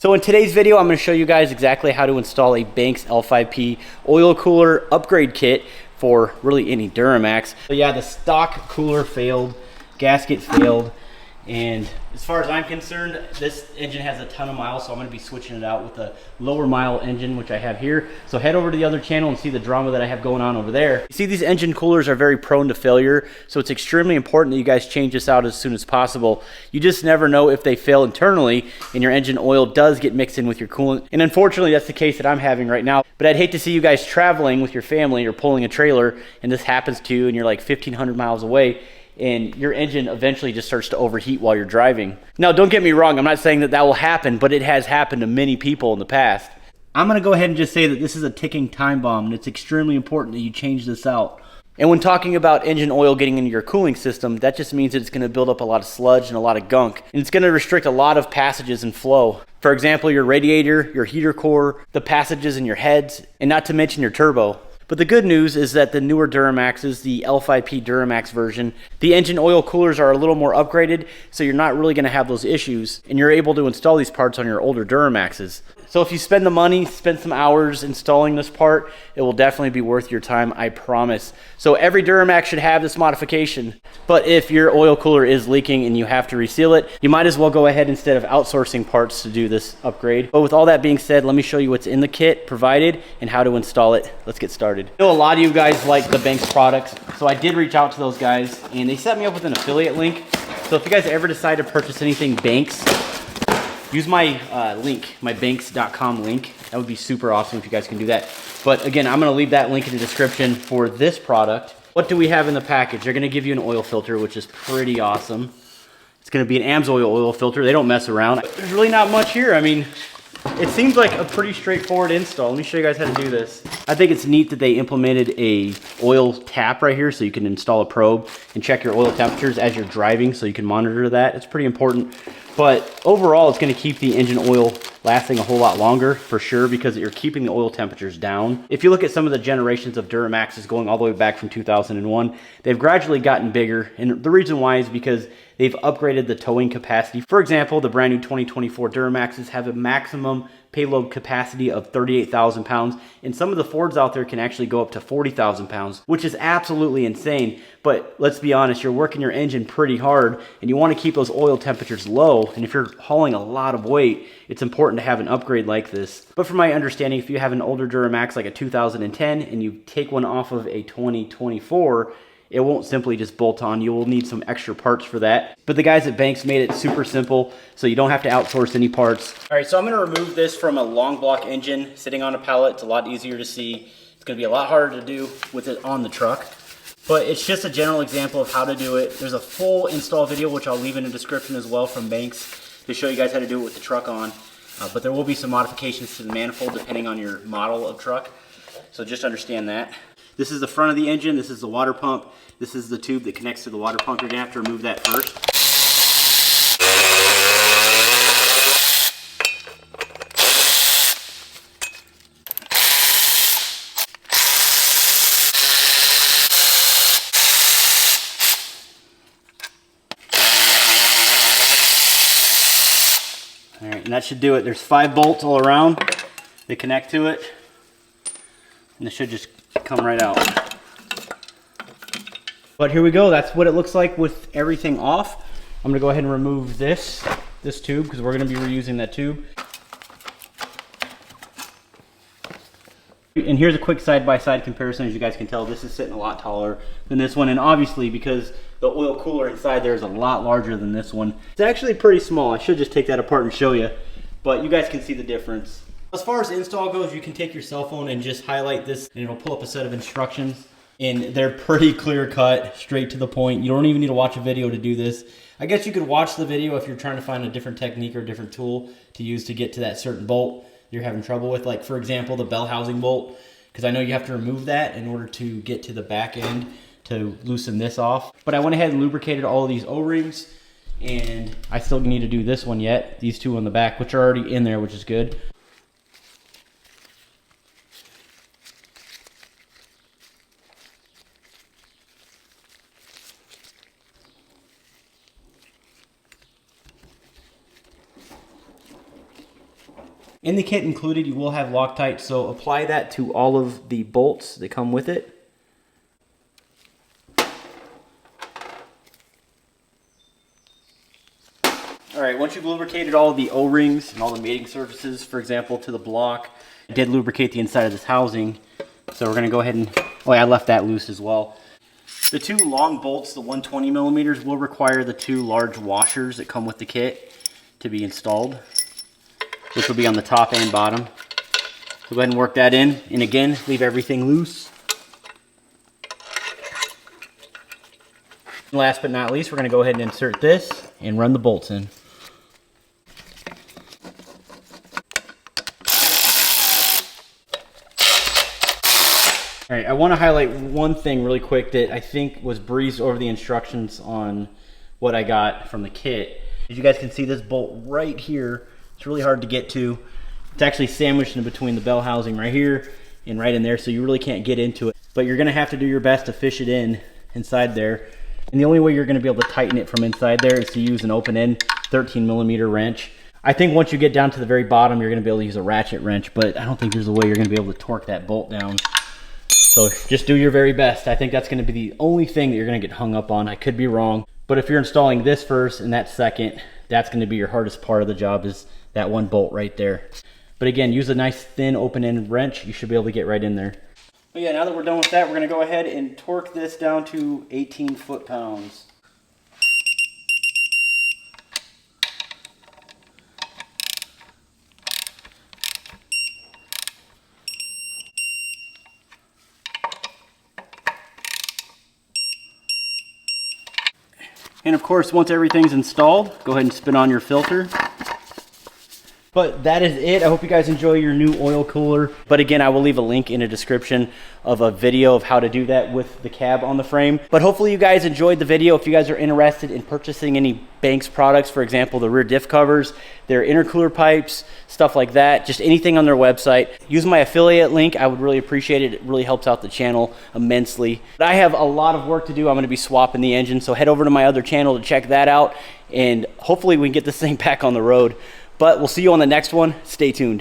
So in today's video, I'm going to show you guys exactly how to install a Banks L5P oil cooler upgrade kit for really any Duramax. So yeah, the stock cooler failed, gasket failed, and as far as I'm concerned, this engine has a ton of miles, so I'm going to be switching it out with a lower mile engine, which I have here. So head over to the other channel and see the drama that I have going on over there. You see, these engine coolers are very prone to failure, so it's extremely important that you guys change this out as soon as possible. You just never know if they fail internally and your engine oil does get mixed in with your coolant. And unfortunately, that's the case that I'm having right now. But I'd hate to see you guys traveling with your family or pulling a trailer and this happens to you and you're like 1,500 miles away, and your engine eventually just starts to overheat while you're driving. Now, don't get me wrong, I'm not saying that that will happen, but it has happened to many people in the past. I'm gonna go ahead and just say that this is a ticking time bomb, and it's extremely important that you change this out. And when talking about engine oil getting into your cooling system, that just means that it's gonna build up a lot of sludge and a lot of gunk, and it's gonna restrict a lot of passages and flow. For example, your radiator, your heater core, the passages in your heads, and not to mention your turbo. But the good news is that the newer Duramaxes, the L5P Duramax version, the engine oil coolers are a little more upgraded, so you're not really gonna have those issues, and you're able to install these parts on your older Duramaxes. So if you spend the money, spend some hours installing this part, it will definitely be worth your time, I promise. So every Duramax should have this modification. But if your oil cooler is leaking and you have to reseal it, you might as well go ahead instead of outsourcing parts to do this upgrade. But with all that being said, let me show you what's in the kit provided and how to install it. Let's get started. I know a lot of you guys like the Banks products, so I did reach out to those guys and they set me up with an affiliate link. So if you guys ever decide to purchase anything Banks, use my link, my banks.com link. That would be super awesome if you guys can do that. But again, I'm gonna leave that link in the description for this product. What do we have in the package? They're gonna give you an oil filter, which is pretty awesome. It's gonna be an AMSOIL oil filter. They don't mess around. There's really not much here. I mean, it seems like a pretty straightforward install. Let me show you guys how to do this. I think it's neat that they implemented a oil tap right here so you can install a probe and check your oil temperatures as you're driving so you can monitor that. It's pretty important. But overall, it's going to keep the engine oil lasting a whole lot longer for sure because you're keeping the oil temperatures down. If you look at some of the generations of Duramaxes going all the way back from 2001, they've gradually gotten bigger. And the reason why is because they've upgraded the towing capacity. For example, the brand new 2024 Duramaxes have a maximum payload capacity of 38,000 pounds, and some of the Fords out there can actually go up to 40,000 pounds, which is absolutely insane. But let's be honest, you're working your engine pretty hard and you want to keep those oil temperatures low, and if you're hauling a lot of weight, it's important to have an upgrade like this. But from my understanding, if you have an older Duramax like a 2010 and you take one off of a 2024, it won't simply just bolt on. You will need some extra parts for that. But the guys at Banks made it super simple, so you don't have to outsource any parts. All right, so I'm gonna remove this from a long block engine sitting on a pallet. It's a lot easier to see. It's gonna be a lot harder to do with it on the truck. But it's just a general example of how to do it. There's a full install video, which I'll leave in the description as well from Banks to show you guys how to do it with the truck on. But there will be some modifications to the manifold depending on your model of truck. So just understand that. This is the front of the engine, this is the water pump, this is the tube that connects to the water pump. You're gonna have to remove that first. All right, and that should do it. There's 5 bolts all around. They connect to it, and it should just come right out. But here we go. That's what it looks like with everything off. I'm gonna go ahead and remove this tube because we're gonna be reusing that tube. And here's a quick side-by-side comparison. As you guys can tell, this is sitting a lot taller than this one, and obviously because the oil cooler inside there is a lot larger than this one, it's actually pretty small. I should just take that apart and show you, but you guys can see the difference. As far as install goes, you can take your cell phone and just highlight this and it'll pull up a set of instructions, and they're pretty clear cut, straight to the point. You don't even need to watch a video to do this. I guess you could watch the video if you're trying to find a different technique or a different tool to use to get to that certain bolt you're having trouble with. Like for example, the bell housing bolt, because I know you have to remove that in order to get to the back end to loosen this off. But I went ahead and lubricated all of these O-rings, and I still need to do this one yet. These two on the back, which are already in there, which is good. In the kit included, you will have Loctite, so apply that to all of the bolts that come with it. All right, once you've lubricated all of the O-rings and all the mating surfaces, for example, to the block, I did lubricate the inside of this housing. So we're gonna go ahead and, oh yeah, I left that loose as well. The two long bolts, the 120 millimeters, will require the two large washers that come with the kit to be installed, which will be on the top and bottom. So go ahead and work that in, and again, leave everything loose. And last but not least, we're gonna go ahead and insert this and run the bolts in. All right, I want to highlight one thing really quick that I think was breezed over the instructions on what I got from the kit. As you guys can see, this bolt right here, it's really hard to get to. It's actually sandwiched in between the bell housing right here and right in there, so you really can't get into it. But you're gonna have to do your best to fish it in inside there. And the only way you're gonna be able to tighten it from inside there is to use an open end 13 millimeter wrench. I think once you get down to the very bottom, you're gonna be able to use a ratchet wrench, but I don't think there's a way you're gonna be able to torque that bolt down. So just do your very best. I think that's gonna be the only thing that you're gonna get hung up on. I could be wrong, but if you're installing this first and that second, that's gonna be your hardest part of the job, is that one bolt right there. But again, use a nice thin open-end wrench. You should be able to get right in there. But yeah, now that we're done with that, we're gonna go ahead and torque this down to 18 foot-pounds. And of course, once everything's installed, go ahead and spin on your filter. But that is it. I hope you guys enjoy your new oil cooler. But again, I will leave a link in the description of a video of how to do that with the cab on the frame. But hopefully you guys enjoyed the video. If you guys are interested in purchasing any Banks products, for example, the rear diff covers, their intercooler pipes, stuff like that, just anything on their website, use my affiliate link. I would really appreciate it. It really helps out the channel immensely. But I have a lot of work to do. I'm going to be swapping the engine, so head over to my other channel to check that out. And hopefully we can get this thing back on the road. But we'll see you on the next one. Stay tuned.